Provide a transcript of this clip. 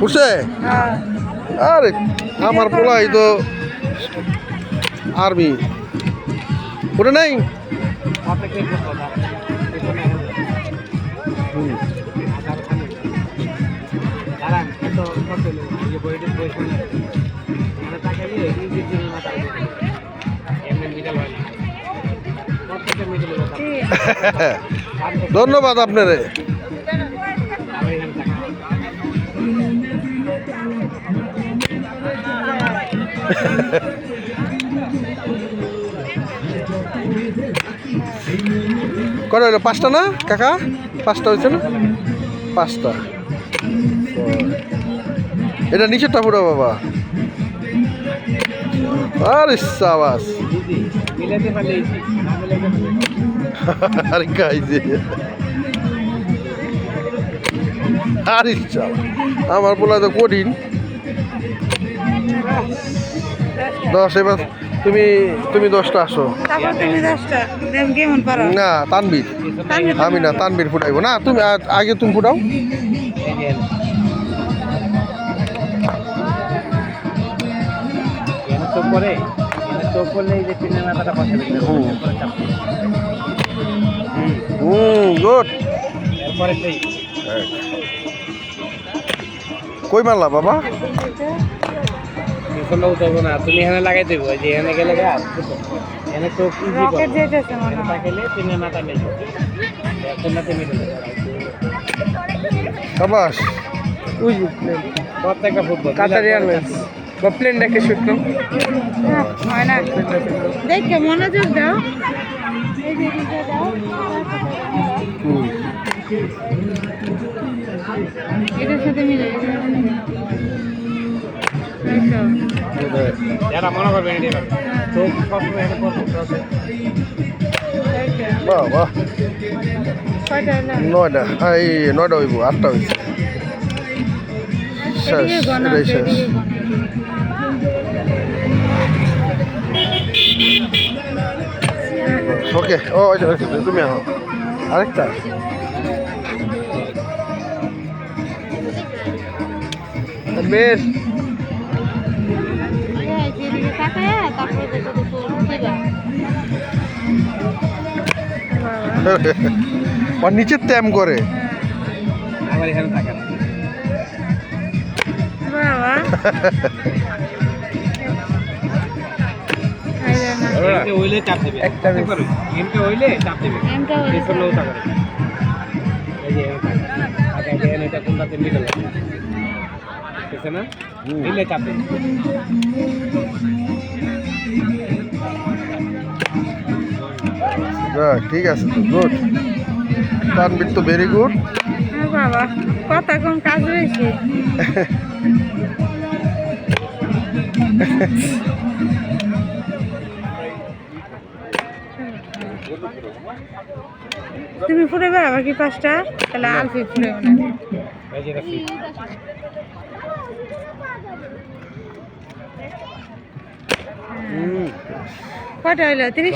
উঠছে? আরে আমার পোলাই তো আর্মি উঠে নাই। ধন্যবাদ আপনারে। কটা হইলো? 5টা না কাকা? 5টা হয়েছে না? 5টা। এটা নিচেরটা পুরো বাবা। আরে সাবাস। আরে খাইছে। আরে আমার পোলা তো কঠিন। 10 এবার তুমি 10টা আসো। না তানবীর, আমি না তানবীর ফুটাইবো না। তুমি আগে তুমি ফুটাও। গুড। কই মারলা বাবা? না তুমি এখানে লাগাই দেবো, যে এখানে গেলে এখানে তো সাবাস। প্রত্যেকটা ফুটবল কাতার এয়ারলাইন্স বা প্লেন ডেকে শুট করো। হয় না, দেখে মনোযোগ দাও। এই যে দিকে দাও, এটার সাথে মিলে যারা মনে করবে তো সবসময় এখানে বাহ বাহ। কয়টা হলো? 9টা। এই 9টা হইব, 8টা হয়েছে। শেষ, এদিকে গোনা এটাই আছে, শেষ। এদিকে গোনা। ওকে। ও তুমি আহ আরেকটা। বেশ এই যে দিকে তাকায়, তারপরে তো দিবা। ওর নিচের ট্যাম করে। আবার এখানে থাকা বাবা ওইলে চাপ দেবে, একটা এমকে ওইলে চাপ দেবে, এমটা হইলে এসব লোক থাকবে। এই যে আগে এখানে এটা কোনটাতে মিলে যাবে, ঠিক আছে না? মিলে চাপ দেবে। ঠিক আছে তো, গুড। তানবীর তো ভেরি গুড। বাবা কথা কম, কাজ হয়েছে। তুমি ফুটাবে আবার কি 5টা? তাহলে আলফি ফুটে না। এই যে রাখি কয়টা হইলো? 30।